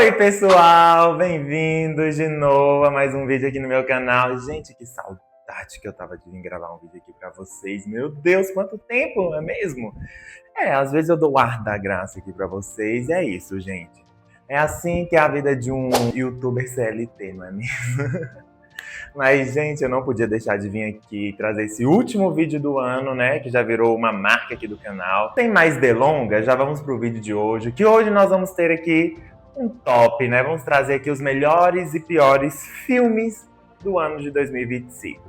Oi, pessoal! Bem-vindos de novo a mais um vídeo aqui no meu canal. Gente, que saudade que eu tava de vir gravar um vídeo aqui pra vocês. Meu Deus, quanto tempo, não é mesmo? Às vezes eu dou o ar da graça aqui pra vocês e é isso, gente. É assim que é a vida de um youtuber CLT, não é mesmo? Mas, gente, eu não podia deixar de vir aqui trazer esse último vídeo do ano, né? Que já virou uma marca aqui do canal. Sem mais delongas, já vamos pro vídeo de hoje. Que hoje nós vamos ter aqui um top, né? Vamos trazer aqui os melhores e piores filmes do ano de 2025.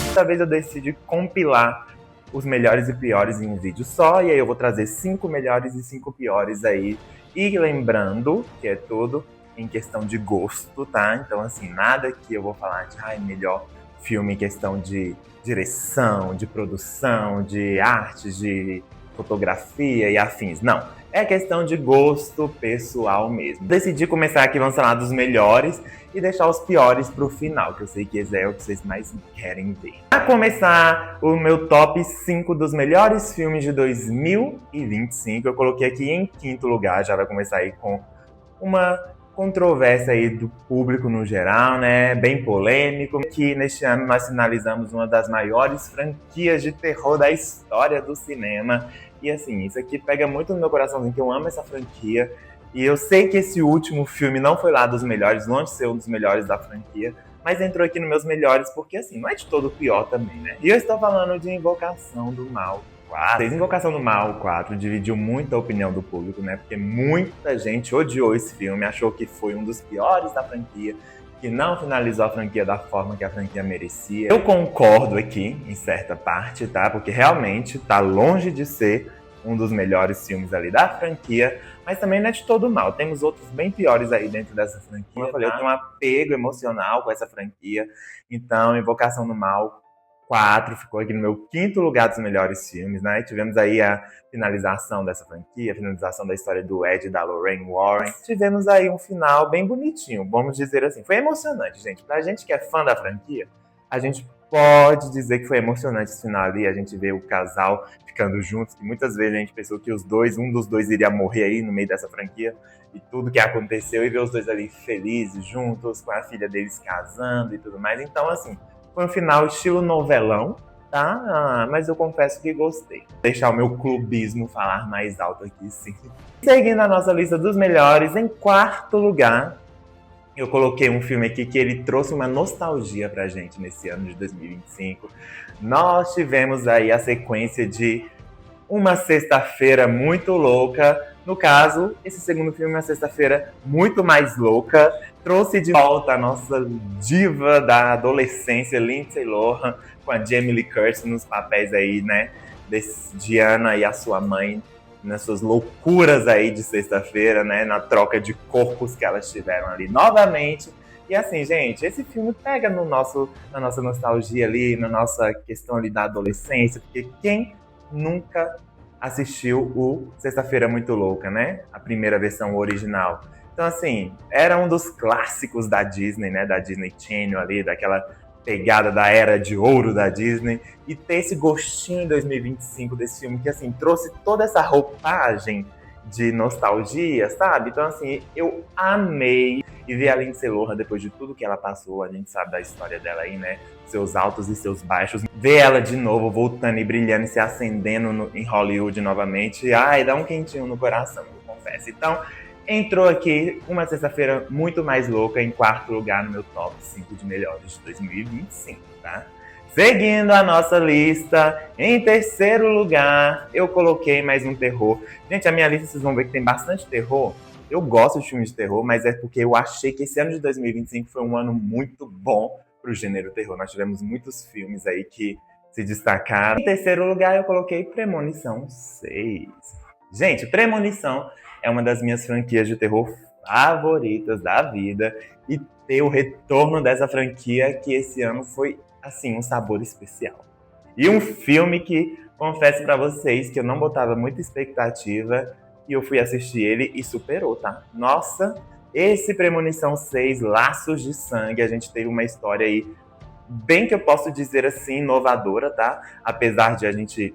Dessa vez eu decidi compilar os melhores e piores em um vídeo só, e aí eu vou trazer 5 melhores e 5 piores aí. E lembrando que é tudo em questão de gosto, tá? Então, assim, nada que eu vou falar de melhor filme em questão de direção, de produção, de arte, de fotografia e afins. Não, é questão de gosto pessoal mesmo. Decidi começar aqui, vamos falar dos melhores e deixar os piores pro final, que eu sei que esse é o que vocês mais querem ver. Para começar o meu top 5 dos melhores filmes de 2025, eu coloquei aqui em quinto lugar, já vai começar aí com uma controvérsia aí do público no geral, né? Bem polêmico, que neste ano nós finalizamos uma das maiores franquias de terror da história do cinema. E assim, isso aqui pega muito no meu coraçãozinho, que eu amo essa franquia. E eu sei que esse último filme não foi lá dos melhores, longe de ser um dos melhores da franquia, mas entrou aqui nos meus melhores porque, assim, não é de todo pior também, né? E eu estou falando de Invocação do Mal 4. Invocação do Mal 4 dividiu muito a opinião do público, né? Porque muita gente odiou esse filme, achou que foi um dos piores da franquia, que não finalizou a franquia da forma que a franquia merecia. Eu concordo aqui, em certa parte, tá? Porque realmente tá longe de ser um dos melhores filmes ali da franquia, mas também não é de todo mal. Temos outros bem piores aí dentro dessa franquia. Como eu falei, eu tenho um apego emocional com essa franquia. Então, Invocação do Mal 4 ficou aqui no meu quinto lugar dos melhores filmes, né? Tivemos aí a finalização dessa franquia, a finalização da história do Ed e da Lorraine Warren. Tivemos aí um final bem bonitinho, vamos dizer assim. Foi emocionante, gente. Pra gente que é fã da franquia, a gente pode dizer que foi emocionante esse final ali, a gente vê o casal ficando juntos, que muitas vezes a gente pensou que um dos dois iria morrer aí no meio dessa franquia, e tudo que aconteceu, e ver os dois ali felizes, juntos, com a filha deles casando e tudo mais. Então, assim, foi um final estilo novelão, tá? Mas eu confesso que gostei. Vou deixar o meu clubismo falar mais alto aqui, sim. Seguindo a nossa lista dos melhores, em quarto lugar, eu coloquei um filme aqui que ele trouxe uma nostalgia pra gente nesse ano de 2025. Nós tivemos aí a sequência de Uma Sexta-feira Muito Louca. No caso, esse segundo filme, Uma Sexta-feira Muito Mais Louca, trouxe de volta a nossa diva da adolescência, Lindsay Lohan, com a Jamie Lee Curtis nos papéis aí, né, de Anna e a sua mãe, nas suas loucuras aí de sexta-feira, né, na troca de corpos que elas tiveram ali novamente. E assim, gente, esse filme pega na nossa nostalgia ali, na nossa questão ali da adolescência, porque quem nunca assistiu o Sexta-feira Muito Louca, né? A primeira versão original. Então, assim, era um dos clássicos da Disney, né? Da Disney Channel ali, daquela pegada da era de ouro da Disney, e ter esse gostinho em 2025 desse filme que, assim, trouxe toda essa roupagem de nostalgia, sabe? Então, assim, eu amei. E ver a Lindsay Lohan, depois de tudo que ela passou, a gente sabe da história dela aí, né? Seus altos e seus baixos. Ver ela de novo, voltando e brilhando e se acendendo em Hollywood novamente, ai, dá um quentinho no coração, eu confesso. Então, entrou aqui Uma Sexta-feira Muito Mais Louca em quarto lugar no meu top 5 de melhores de 2025, tá? Seguindo a nossa lista, em terceiro lugar, eu coloquei mais um terror. Gente, a minha lista vocês vão ver que tem bastante terror. Eu gosto de filmes de terror, mas é porque eu achei que esse ano de 2025 foi um ano muito bom pro gênero terror. Nós tivemos muitos filmes aí que se destacaram. Em terceiro lugar, eu coloquei Premonição 6. Gente, Premonição é uma das minhas franquias de terror favoritas da vida, e ter o retorno dessa franquia que esse ano foi, assim, um sabor especial. E um filme que, confesso pra vocês, que eu não botava muita expectativa, e eu fui assistir ele e superou, tá? Nossa, esse Premonição 6, Laços de Sangue, a gente teve uma história aí bem que eu posso dizer assim, inovadora, tá? Apesar de a gente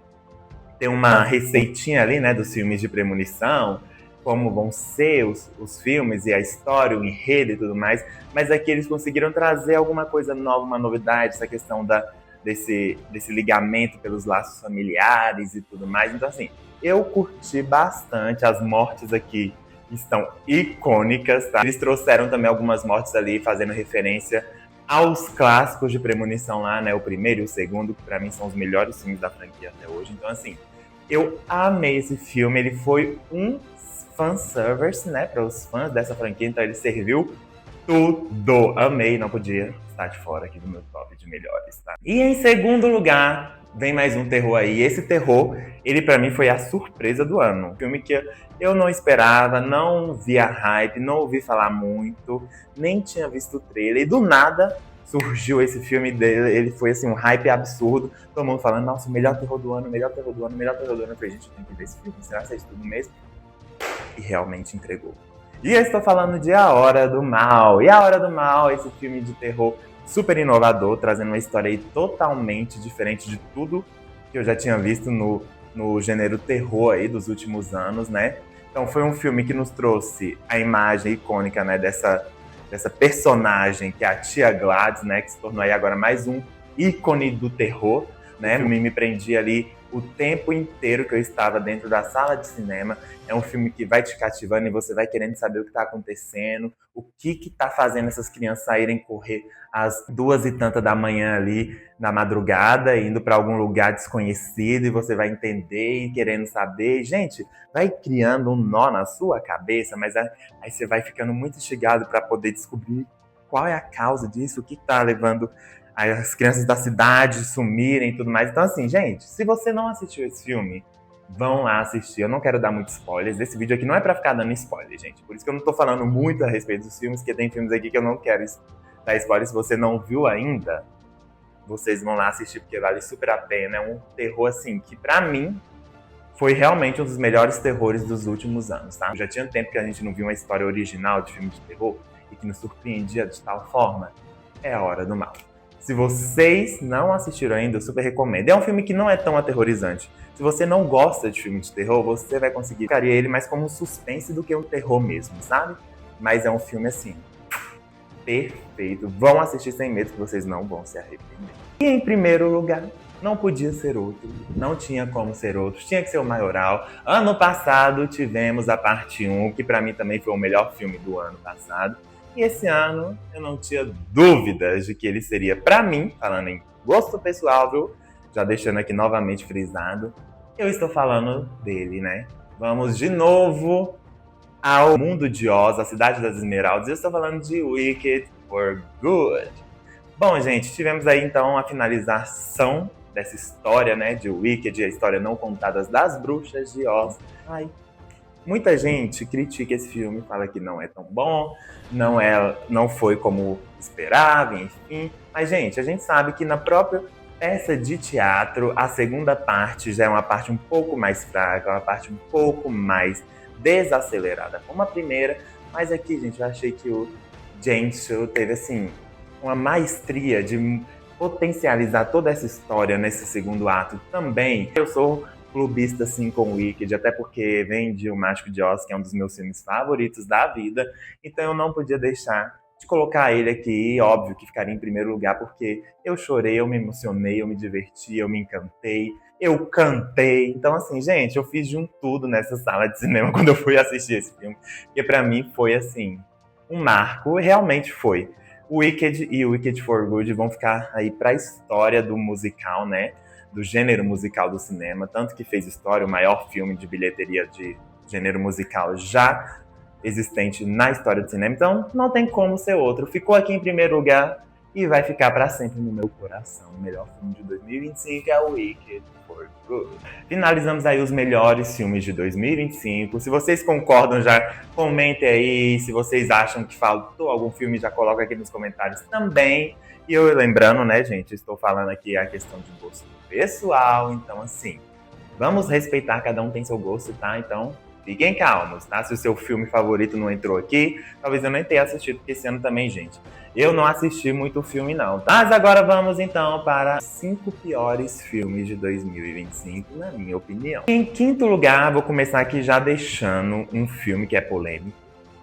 ter uma receitinha ali, né, dos filmes de premonição, como vão ser os filmes e a história, o enredo e tudo mais, mas aqui eles conseguiram trazer alguma coisa nova, uma novidade, essa questão desse ligamento pelos laços familiares e tudo mais. Então, assim, eu curti bastante. As mortes aqui estão icônicas, tá? Eles trouxeram também algumas mortes ali, fazendo referência aos clássicos de premonição lá, né? O primeiro e o segundo, que pra mim são os melhores filmes da franquia até hoje. Então, assim, eu amei esse filme. Ele foi um fanservice, né? Para os fãs dessa franquia. Então, ele serviu tudo. Amei, não podia estar de fora aqui do meu top de melhores, tá? E em segundo lugar, vem mais um terror aí. Esse terror, ele pra mim foi a surpresa do ano. Um filme que eu não esperava, não via hype, não ouvi falar muito, nem tinha visto o trailer. E do nada surgiu esse filme dele, ele foi assim, um hype absurdo. Todo mundo falando, nossa, o melhor terror do ano, melhor terror do ano, melhor terror do ano. Eu falei, gente, tem que ver esse filme, será que é isso tudo mesmo? E realmente entregou. E eu estou falando de A Hora do Mal. E A Hora do Mal, esse filme de terror super inovador, trazendo uma história aí totalmente diferente de tudo que eu já tinha visto no gênero terror aí dos últimos anos, né? Então foi um filme que nos trouxe a imagem icônica, né, dessa personagem que é a Tia Gladys, né, que se tornou aí agora mais um ícone do terror, né? O filme me prendia ali o tempo inteiro que eu estava dentro da sala de cinema. É um filme que vai te cativando e você vai querendo saber o que está acontecendo, o que está fazendo essas crianças saírem correr às 2h e tantas da manhã ali, na madrugada, indo para algum lugar desconhecido, e você vai entender e querendo saber. Gente, vai criando um nó na sua cabeça, mas aí você vai ficando muito instigado para poder descobrir qual é a causa disso, o que está levando as crianças da cidade sumirem e tudo mais. Então, assim, gente, se você não assistiu esse filme, vão lá assistir. Eu não quero dar muitos spoilers. Esse vídeo aqui não é pra ficar dando spoiler, gente. Por isso que eu não tô falando muito a respeito dos filmes, porque tem filmes aqui que eu não quero dar spoiler. Se você não viu ainda, vocês vão lá assistir, porque vale super a pena. É um terror, assim, que pra mim foi realmente um dos melhores terrores dos últimos anos, tá? Já tinha tempo que a gente não viu uma história original de filme de terror e que nos surpreendia de tal forma. É A Hora do Mal. Se vocês não assistiram ainda, eu super recomendo. É um filme que não é tão aterrorizante. Se você não gosta de filme de terror, você vai conseguir ficar ele mais como um suspense do que um terror mesmo, sabe? Mas é um filme assim, perfeito. Vão assistir sem medo que vocês não vão se arrepender. E em primeiro lugar, não podia ser outro. Não tinha como ser outro. Tinha que ser o Maioral. Ano passado tivemos a parte 1, que pra mim também foi o melhor filme do ano passado. E esse ano eu não tinha dúvidas de que ele seria, pra mim, falando em gosto pessoal, viu? Já deixando aqui novamente frisado, eu estou falando dele, né? Vamos de novo ao mundo de Oz, a Cidade das Esmeraldas. Eu estou falando de Wicked for Good. Bom, gente, tivemos aí então a finalização dessa história, né, de Wicked, a história não contada das bruxas de Oz. Ai, muita gente critica esse filme, fala que não é tão bom, não foi como esperava, enfim. Mas, gente, a gente sabe que na própria peça de teatro, a segunda parte já é uma parte um pouco mais fraca, uma parte um pouco mais desacelerada como a primeira. Mas aqui, gente, eu achei que o James Chu teve, assim, uma maestria de potencializar toda essa história nesse segundo ato também. Eu sou clubista, assim, com o Wicked, até porque vem de O Mágico de Oz, que é um dos meus filmes favoritos da vida, então eu não podia deixar de colocar ele aqui, óbvio que ficaria em primeiro lugar, porque eu chorei, eu me emocionei, eu me diverti, eu me encantei, eu cantei. Então, assim, gente, eu fiz de um tudo nessa sala de cinema quando eu fui assistir esse filme, porque pra mim foi, assim, um marco, realmente foi. O Wicked e o Wicked for Good vão ficar aí pra história do musical, né? Do gênero musical do cinema, tanto que fez história, o maior filme de bilheteria de gênero musical já existente na história do cinema. Então, não tem como ser outro. Ficou aqui em primeiro lugar e vai ficar para sempre no meu coração. O melhor filme de 2025 é o Wicked for Good. Finalizamos aí os melhores filmes de 2025. Se vocês concordam, já comentem aí. Se vocês acham que faltou algum filme, já coloca aqui nos comentários também. E eu lembrando, né, gente, estou falando aqui a questão de gosto pessoal, então assim, vamos respeitar, cada um tem seu gosto, tá? Então, fiquem calmos, tá? Se o seu filme favorito não entrou aqui, talvez eu nem tenha assistido, porque esse ano também, gente, eu não assisti muito filme, não. Mas agora vamos, então, para 5 piores filmes de 2025, na minha opinião. Em quinto lugar, vou começar aqui já deixando um filme que é polêmico,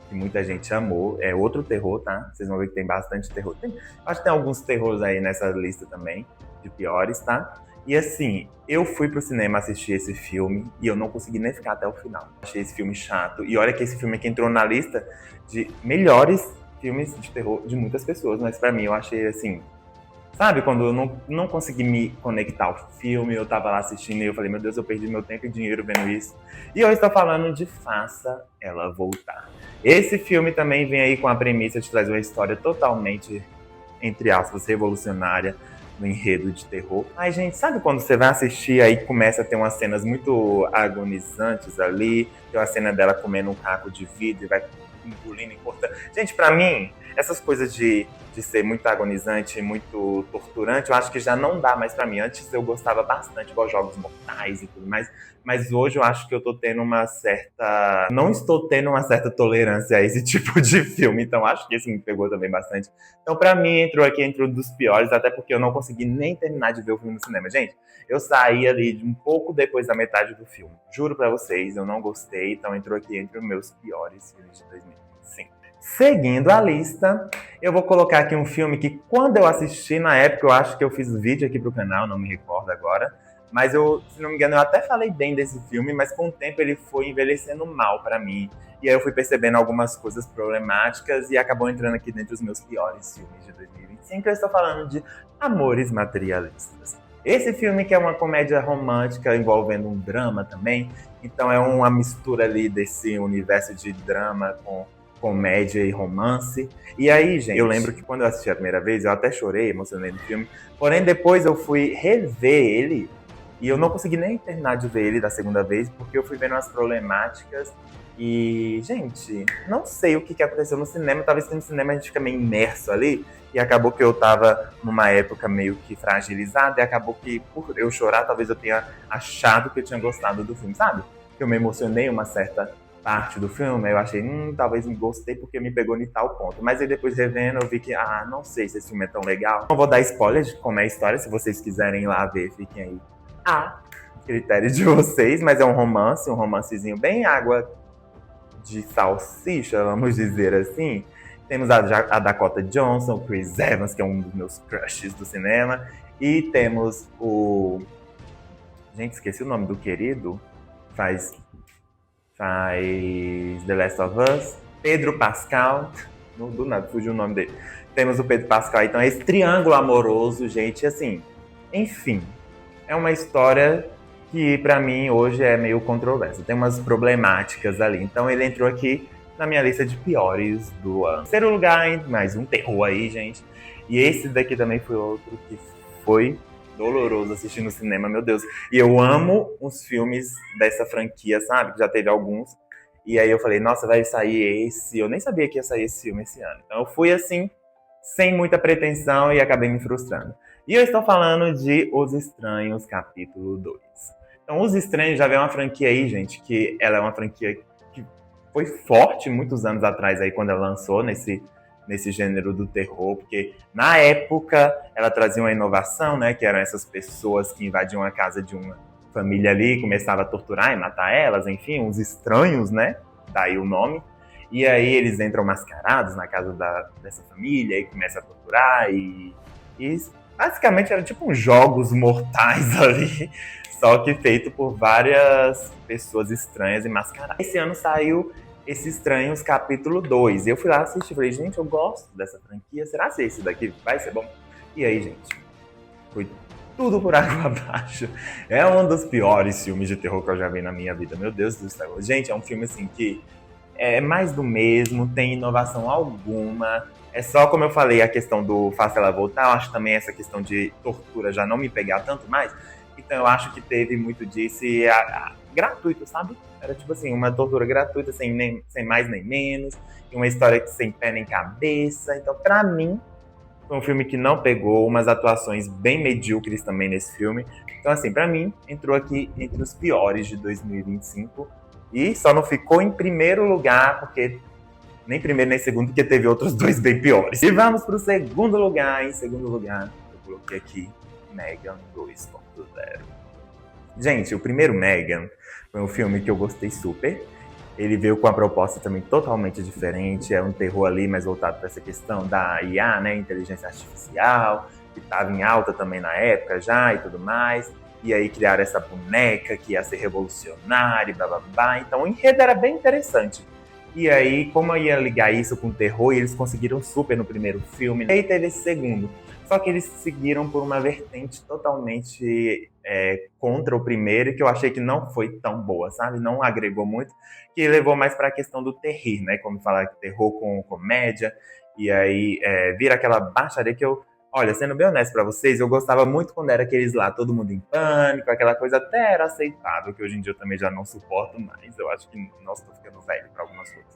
que muita gente amou. É outro terror, tá? Vocês vão ver que tem bastante terror. Acho que tem alguns terrores aí nessa lista também, de piores, tá? E assim, eu fui pro cinema assistir esse filme e eu não consegui nem ficar até o final. Achei esse filme chato. E olha que esse filme aqui entrou na lista de melhores filmes de terror de muitas pessoas, mas pra mim eu achei assim. Sabe, quando eu não consegui me conectar ao filme, eu tava lá assistindo e eu falei, meu Deus, eu perdi meu tempo e dinheiro vendo isso. E eu estou falando de Faça Ela Voltar. Esse filme também vem aí com a premissa de trazer uma história totalmente, entre aspas, revolucionária no enredo de terror. Mas, gente, sabe quando você vai assistir aí começa a ter umas cenas muito agonizantes ali, tem uma cena dela comendo um caco de vidro e vai engolindo e cortando. Gente, pra mim, essas coisas de ser muito agonizante, muito torturante, eu acho que já não dá mais pra mim. Antes eu gostava bastante, igual Jogos Mortais e tudo mais, mas hoje eu acho que eu tô tendo uma certa... Não estou tendo uma certa tolerância a esse tipo de filme, então acho que esse me pegou também bastante. Então pra mim entrou aqui entre um dos piores, até porque eu não consegui nem terminar de ver o filme no cinema. Gente, eu saí ali um pouco depois da metade do filme. Juro pra vocês, eu não gostei, então entrou aqui entre os meus piores filmes de 2025. Seguindo a lista, eu vou colocar aqui um filme que quando eu assisti na época, eu acho que eu fiz vídeo aqui pro canal, não me recordo agora, mas eu, se não me engano, eu até falei bem desse filme, mas com o tempo ele foi envelhecendo mal pra mim. E aí eu fui percebendo algumas coisas problemáticas e acabou entrando aqui dentro dos meus piores filmes de 2025. Eu estou falando de Amores Materialistas. Esse filme que é uma comédia romântica envolvendo um drama também, então é uma mistura ali desse universo de drama com comédia e romance. E aí, gente, eu lembro que quando eu assisti a primeira vez, eu até chorei, emocionei no filme. Porém, depois eu fui rever ele e eu não consegui nem terminar de ver ele da segunda vez, porque eu fui vendo as problemáticas e, gente, não sei o que aconteceu no cinema. Talvez no cinema a gente fica meio imerso ali. E acabou que eu tava numa época meio que fragilizada. E acabou que, por eu chorar, talvez eu tenha achado que eu tinha gostado do filme, sabe? Que eu me emocionei uma certa parte do filme. Aí eu achei, talvez me gostei porque me pegou em tal ponto. Mas aí depois revendo eu vi que, não sei se esse filme é tão legal. Não vou dar spoiler de como é a história. Se vocês quiserem ir lá ver, fiquem aí a critério de vocês. Mas é um romancezinho bem água de salsicha, vamos dizer assim. Temos a Dakota Johnson, o Chris Evans, que é um dos meus crushes do cinema. E temos o... Gente, esqueci o nome do querido. Faz The Last of Us. Pedro Pascal. Do nada, fugiu o nome dele. Temos o Pedro Pascal. Então, esse triângulo amoroso, gente, assim... Enfim, é uma história que, pra mim, hoje é meio controversa. Tem umas problemáticas ali. Então, ele entrou aqui na minha lista de piores do ano. Em terceiro lugar, mais um terror aí, gente. E esse daqui também foi outro que foi doloroso assistir no cinema, meu Deus. E eu amo os filmes dessa franquia, sabe? Que já teve alguns. E aí eu falei, nossa, vai sair esse. Eu nem sabia que ia sair esse filme esse ano. Então eu fui assim, sem muita pretensão e acabei me frustrando. E eu estou falando de Os Estranhos, capítulo 2. Então, Os Estranhos já vem uma franquia aí, gente, que ela é uma franquia que foi forte muitos anos atrás aí, quando ela lançou nesse gênero do terror, porque na época ela trazia uma inovação, né, que eram essas pessoas que invadiam a casa de uma família ali, começavam a torturar e matar elas, enfim, uns estranhos, né, daí o nome. E aí eles entram mascarados na casa dessa família e começam a torturar e basicamente era tipo uns jogos mortais ali, só que feito por várias pessoas estranhas e mascaradas. Esse ano saiu Esses Estranhos capítulo 2. Eu fui lá assistir, falei, gente, eu gosto dessa franquia, será que esse daqui vai ser bom? E aí, gente, foi tudo por água abaixo. É um dos piores filmes de terror que eu já vi na minha vida, meu Deus do céu. Gente, é um filme assim que é mais do mesmo, tem inovação alguma. É só, como eu falei, a questão do Faça Ela Voltar. Eu acho também essa questão de tortura já não me pegar tanto mais. Então eu acho que teve muito disso e gratuito, sabe? Era tipo assim, uma tortura gratuita, sem mais nem menos. E uma história sem pé nem cabeça. Então, pra mim, foi um filme que não pegou. Umas atuações bem medíocres também nesse filme. Então, assim, pra mim, entrou aqui entre os piores de 2025. E só não ficou em primeiro lugar, porque nem primeiro nem segundo, porque teve outros dois bem piores. E vamos pro segundo lugar. Em segundo lugar, eu coloquei aqui Megan 2.0. Gente, o primeiro Megan foi um filme que eu gostei super. Ele veio com uma proposta também totalmente diferente. É um terror ali, mais voltado para essa questão da IA, né? Inteligência artificial, que estava em alta também na época já e tudo mais. E aí criaram essa boneca que ia ser revolucionária e blá blá blá. Então o enredo era bem interessante. E aí, como eu ia ligar isso com terror, eles conseguiram super no primeiro filme. E aí teve esse segundo. Só que eles seguiram por uma vertente totalmente contra o primeiro, e que eu achei que não foi tão boa, sabe? Não agregou muito, que levou mais para a questão do terrir, né? Como falar terror com comédia, e aí vira aquela baixaria que eu... Olha, sendo bem honesto pra vocês, eu gostava muito quando era aqueles lá, todo mundo em pânico, aquela coisa até era aceitável, que hoje em dia eu também já não suporto mais. Eu acho que, nossa, tô ficando velho pra algumas coisas.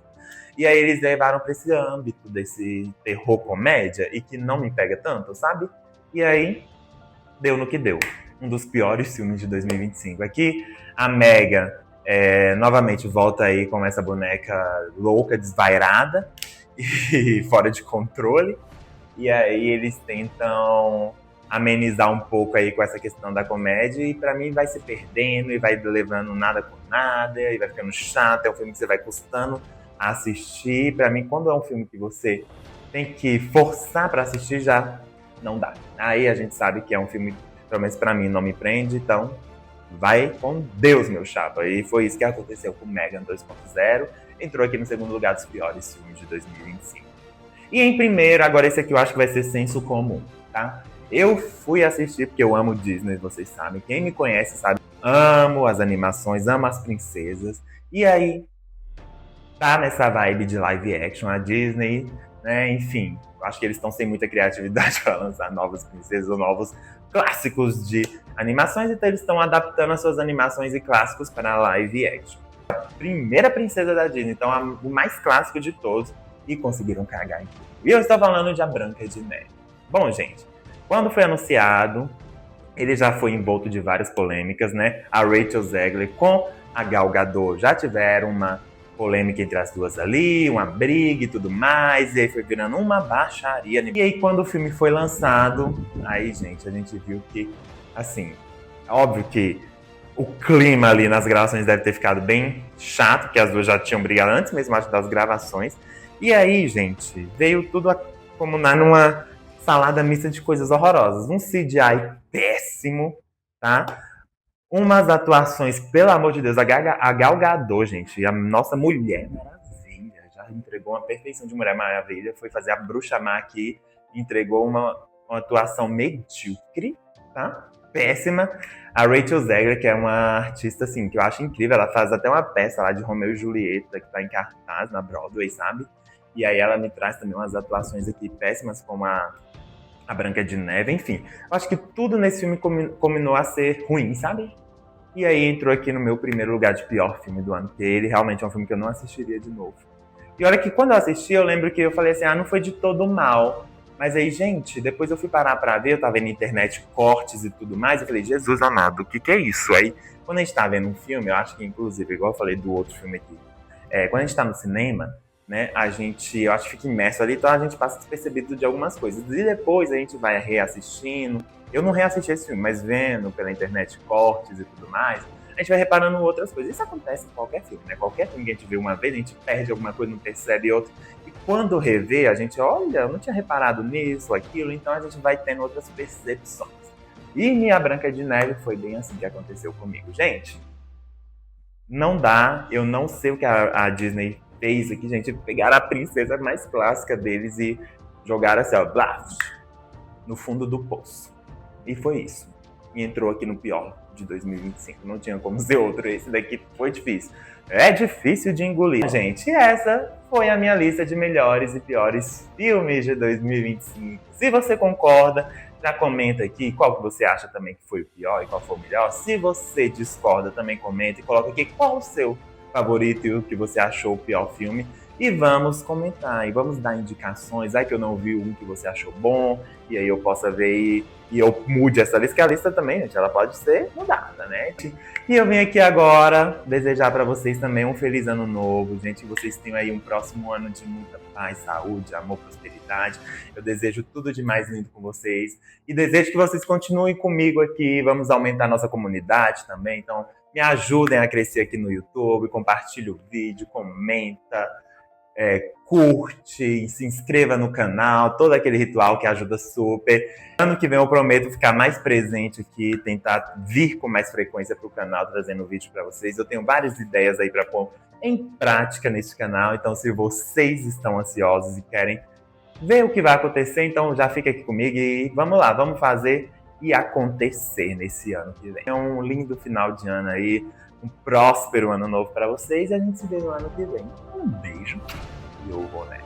E aí eles levaram pra esse âmbito desse terror comédia e que não me pega tanto, sabe? E aí, deu no que deu. Um dos piores filmes de 2025. Aqui, a Megan novamente volta aí com essa boneca louca, desvairada e fora de controle. E aí eles tentam amenizar um pouco aí com essa questão da comédia, e pra mim vai se perdendo e vai levando nada com nada, e vai ficando chato, é um filme que você vai custando a assistir. Pra mim, quando é um filme que você tem que forçar pra assistir, já não dá. Aí a gente sabe que é um filme, pelo menos pra mim, não me prende, então vai com Deus, meu chapa. E foi isso que aconteceu com Megan 2.0, entrou aqui no segundo lugar dos piores filmes de 2025. E em primeiro, agora esse aqui eu acho que vai ser senso comum, tá? Eu fui assistir porque eu amo Disney, vocês sabem. Quem me conhece sabe. Amo as animações, amo as princesas. E aí, tá nessa vibe de live action, a Disney, né? Enfim, acho que eles estão sem muita criatividade para lançar novas princesas ou novos clássicos de animações. Então eles estão adaptando as suas animações e clássicos para live action. A primeira princesa da Disney, então o mais clássico de todos. E conseguiram cagar em tudo. E eu estou falando de A Branca de Neve. Bom, gente, quando foi anunciado, ele já foi envolto de várias polêmicas, né? A Rachel Zegler com a Gal Gadot já tiveram uma polêmica entre as duas ali, uma briga e tudo mais, e aí foi virando uma baixaria. E aí, quando o filme foi lançado, aí, gente, a gente viu que, assim, óbvio que o clima ali nas gravações deve ter ficado bem chato, porque as duas já tinham brigado antes mesmo das gravações. E aí, gente, veio tudo a comunar numa salada mista de coisas horrorosas. Um CGI péssimo, tá? Umas atuações, pelo amor de Deus, a Gal Gadot, gente, a nossa Mulher Maravilha, já entregou uma perfeição de Mulher Maravilha, foi fazer a Bruxa Má aqui, entregou uma atuação medíocre, tá? Péssima. A Rachel Zegler, que é uma artista, assim, que eu acho incrível, ela faz até uma peça lá de Romeu e Julieta, que tá em cartaz na Broadway, sabe? E aí ela me traz também umas atuações aqui péssimas, como a Branca de Neve, enfim. Eu acho que tudo nesse filme combinou a ser ruim, sabe? E aí entrou aqui no meu primeiro lugar de pior filme do ano, porque ele realmente é um filme que eu não assistiria de novo. E olha que quando eu assisti, eu lembro que eu falei assim, não foi de todo mal. Mas aí, gente, depois eu fui parar pra ver, eu tava vendo na internet cortes e tudo mais, eu falei, Jesus amado, o que é isso? Aí, quando a gente tá vendo um filme, eu acho que inclusive, igual eu falei do outro filme aqui, quando a gente tá no cinema, né, eu acho que fica imerso ali, então a gente passa despercebido de algumas coisas. E depois a gente vai reassistindo. Eu não reassisti esse filme, mas vendo pela internet cortes e tudo mais, a gente vai reparando outras coisas. Isso acontece em qualquer filme, né? Qualquer filme que a gente vê uma vez, a gente perde alguma coisa, não percebe outra. E quando revê, a gente, olha, eu não tinha reparado nisso, aquilo, então a gente vai tendo outras percepções. E Minha Branca de Neve foi bem assim que aconteceu comigo. Gente, não dá, eu não sei o que a Disney fez aqui, gente. Pegaram a princesa mais clássica deles e jogaram assim, ó, blast, no fundo do poço. E foi isso. E entrou aqui no pior de 2025. Não tinha como ser outro. Esse daqui foi difícil. É difícil de engolir. Gente, essa foi a minha lista de melhores e piores filmes de 2025. Se você concorda, já comenta aqui qual que você acha também que foi o pior e qual foi o melhor. Se você discorda, também comenta e coloca aqui qual o seu favorito e o que você achou o pior filme. e vamos comentar, e vamos dar indicações. Ai que eu não vi um que você achou bom, e aí eu possa ver e eu mude essa lista, que a lista também, gente, ela pode ser mudada, né? E eu venho aqui agora desejar para vocês também um feliz ano novo, gente. Que vocês tenham aí um próximo ano de muita paz, saúde, amor, prosperidade. Eu desejo tudo de mais lindo com vocês. E desejo que vocês continuem comigo aqui. Vamos aumentar nossa comunidade também. Então, me ajudem a crescer aqui no YouTube. Compartilhe o vídeo, comenta, curte, se inscreva no canal. Todo aquele ritual que ajuda super. Ano que vem eu prometo ficar mais presente aqui, tentar vir com mais frequência para o canal, trazendo vídeo para vocês. Eu tenho várias ideias aí para pôr em prática nesse canal, então se vocês estão ansiosos e querem ver o que vai acontecer, então já fica aqui comigo e vamos lá, vamos fazer e acontecer nesse ano que vem. É um lindo final de ano aí, um próspero ano novo para vocês e a gente se vê no ano que vem. Um beijo e eu vou nessa.